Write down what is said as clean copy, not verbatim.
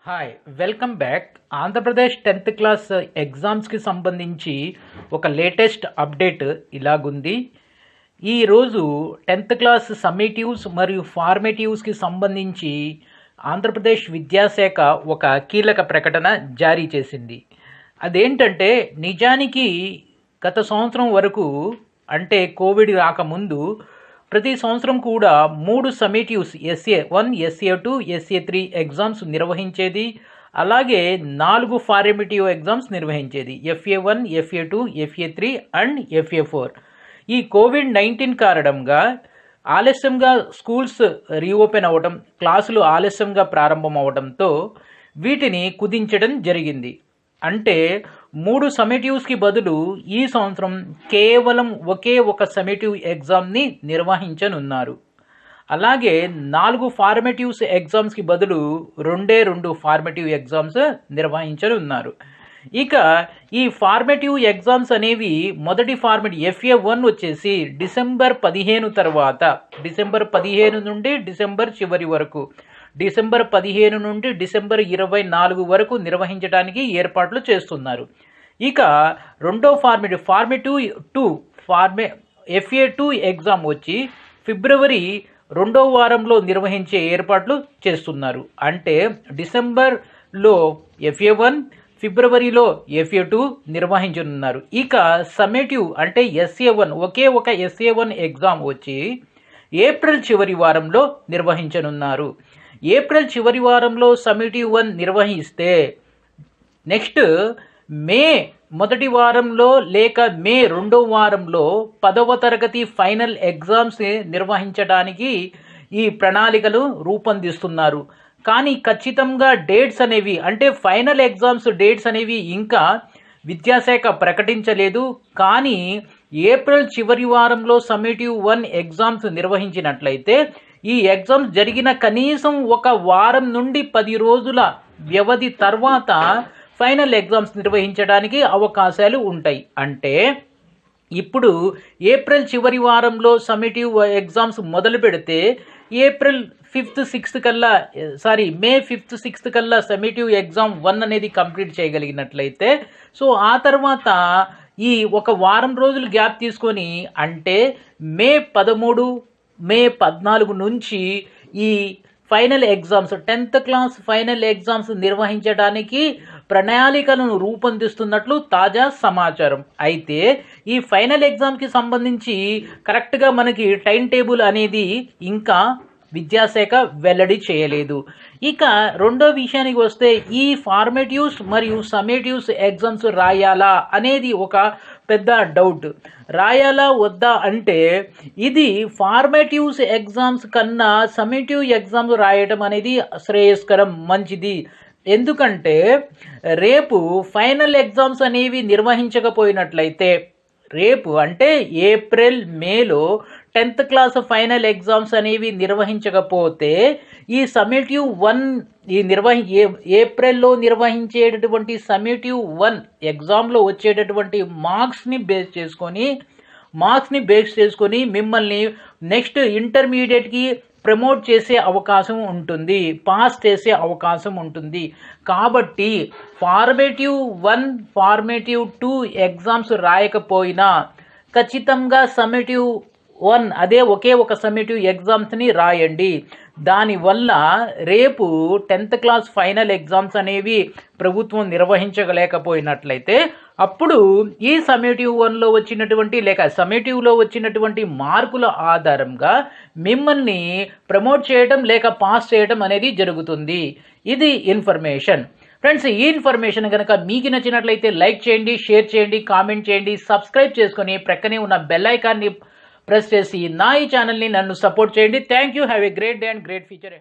Hi welcome back. Andhra Pradesh 10th class ఎగ్జామ్స్కి సంబంధించి ఒక లేటెస్ట్ అప్డేట్ ఇలాగుంది. ఈరోజు 10th క్లాస్ సమ్మేటివ్స్ మరియు ఫార్మేటివ్స్కి సంబంధించి ఆంధ్రప్రదేశ్ విద్యాశాఖ ఒక కీలక ప్రకటన జారీ చేసింది. అదేంటంటే నిజానికి గత సంవత్సరం వరకు అంటే కోవిడ్ రాకముందు ప్రతి సంవత్సరం కూడా 3 సమ్మేటివ్స్ SA1, SA2, SA3 ఎగ్జామ్స్ నిర్వహించేది. అలాగే 4 formative exams నిర్వహించేది. FA1, FA2, FA3 and FA4. ఈ కోవిడ్-19 కారణంగా ఆలస్యంగా స్కూల్స్ రీఓపెన్ అవ్వడం, క్లాసులు ఆలస్యంగా ప్రారంభం అవడంతో వీటిని కుదించడం జరిగింది. అంటే 3 సమ్మేటివ్స్కి బదులు ఈ సంవత్సరం కేవలం ఒకే ఒక సమ్మేటివ్ ఎగ్జామ్ని నిర్వహించనున్నారు. అలాగే 4 ఫార్మేటివ్స్ ఎగ్జామ్స్కి బదులు 2 ఫార్మేటివ్ ఎగ్జామ్స్ నిర్వహించనున్నారు. ఇక ఈ ఫార్మేటివ్ ఎగ్జామ్స్ అనేవి మొదటి ఫార్మేటివ్ FA1 వచ్చేసి డిసెంబర్ 15 తర్వాత, డిసెంబర్ 15 నుండి డిసెంబర్ చివరి వరకు, డిసెంబర్ 15 నుండి డిసెంబర్ 24 వరకు నిర్వహించడానికి ఏర్పాట్లు చేస్తున్నారు. ఇక రెండో ఫార్మేటివ్ 2 FA2 ఎగ్జామ్ వచ్చి ఫిబ్రవరి 2వ వారంలో నిర్వహించే ఏర్పాట్లు చేస్తున్నారు. అంటే డిసెంబర్లో FA1, ఫిబ్రవరిలో FA2 నిర్వహించనున్నారు. ఇక సమ్మేటివ్ అంటే SA1 ఒకే ఒక SA1 ఎగ్జామ్ వచ్చి ఏప్రిల్ చివరి వారంలో నిర్వహించనున్నారు. ఏప్రిల్ చివరి వారంలో సమ్మేటివ్ 1 నిర్వహిస్తే నెక్స్ట్ మే మొదటి వారంలో లేక మే 2వ వారంలో 10వ తరగతి ఫైనల్ ఎగ్జామ్స్ నిర్వహించడానికి ఈ ప్రణాళికలు రూపొందిస్తున్నారు. కానీ ఖచ్చితంగా డేట్స్ అనేవి అంటే ఫైనల్ ఎగ్జామ్స్ డేట్స్ అనేవి ఇంకా విద్యాశాఖ ప్రకటించలేదు. కానీ ఏప్రిల్ చివరి వారంలో సమ్మేటివ్ 1 ఎగ్జామ్స్ నిర్వహించినట్లయితే ఈ ఎగ్జామ్స్ జరిగిన కనీసం ఒక వారం నుండి 10 రోజుల వ్యవధి తర్వాత ఫైనల్ ఎగ్జామ్స్ నిర్వహించడానికి అవకాశాలు ఉంటాయి. అంటే ఇప్పుడు ఏప్రిల్ చివరి వారంలో సమ్మేటివ్ ఎగ్జామ్స్ మొదలు పెడితే ఏప్రిల్ 5th, 6th కల్లా మే 5th, 6th కల్లా సమ్మేటివ్ ఎగ్జామ్ 1 అనేది కంప్లీట్ చేయగలిగినట్లయితే సో ఆ తర్వాత ఈ ఒక వారం రోజులు గ్యాప్ తీసుకొని అంటే మే 13, మే 14 నుంచి ఈ final exams 10th class final exams నిర్వహించడానికి ప్రణాళికలను రూపొందిస్తున్నట్లు తాజా సమాచారం. అయితే ఈ ఫైనల్ ఎగ్జామ్కి సంబంధించి కరెక్ట్గా మనకి టైం టేబుల్ అనేది ఇంకా విద్యాశాఖ వెల్లడి చేయలేదు. ఇక రెండో విషయానికి వస్తే ఈ ఫార్మేటివ్స్ మరియు సమ్మేటివ్స్ ఎగ్జామ్స్ రాయాలా అనేది ఒక పెద్ద డౌట్. రాయాలా వద్దా అంటే ఇది ఫార్మేటివ్స్ ఎగ్జామ్స్ కన్నా సమ్మేటివ్ ఎగ్జామ్స్ రాయడం అనేది శ్రేయస్కరం, మంచిది. ఎందుకంటే రేపు ఫైనల్ ఎగ్జామ్స్ అనేవి నిర్వహించకపోయినట్లయితే రేపు అంటే ఏప్రిల్, మేలో 10th క్లాస్ ఫైనల్ ఎగ్జామ్స్ అనేవి నిర్వహించకపోతే ఈ సమ్మేటివ్ 1 ఏప్రిల్లో నిర్వహించేటటువంటి సమ్మేటివ్ 1 ఎగ్జామ్లో వచ్చేటటువంటి మార్క్స్ని బేస్ చేసుకొని మిమ్మల్ని నెక్స్ట్ ఇంటర్మీడియట్కి ప్రమోట్ చేసే అవకాశం ఉంటుంది, పాస్ చేసే అవకాశం ఉంటుంది. కాబట్టి ఫార్మేటివ్ 1, ఫార్మేటివ్ 2 ఎగ్జామ్స్ రాయకపోయినా ఖచ్చితంగా సమ్మేటివ్ 1 అదే ఒకే ఒక సమ్మేటివ్ ఎగ్జామ్స్ని రాయండి. దానివల్ల రేపు 10th క్లాస్ ఫైనల్ ఎగ్జామ్స్ అనేవి ప్రభుత్వం నిర్వహించలేకపోయినట్లయితే అప్పుడు ఈ సమ్మేటివ్ 1లో వచ్చినటువంటి లేక సమ్మేటివ్లో వచ్చినటువంటి మార్కుల ఆధారంగా మిమ్మల్ని ప్రమోట్ చేయడం లేక పాస్ చేయడం అనేది జరుగుతుంది. ఇది ఇన్ఫర్మేషన్. ఫ్రెండ్స్, ఈ ఇన్ఫర్మేషన్ కనుక మీకు నచ్చినట్లయితే లైక్ చేయండి, షేర్ చేయండి, కామెంట్ చేయండి, సబ్స్క్రైబ్ చేసుకొని ప్రక్కనే ఉన్న బెల్ ఐకాన్ని ప్రెస్ చేసి నా ఈ ఛానల్ని నన్ను సపోర్ట్ చేయండి. Thank you. Have a great day and great future.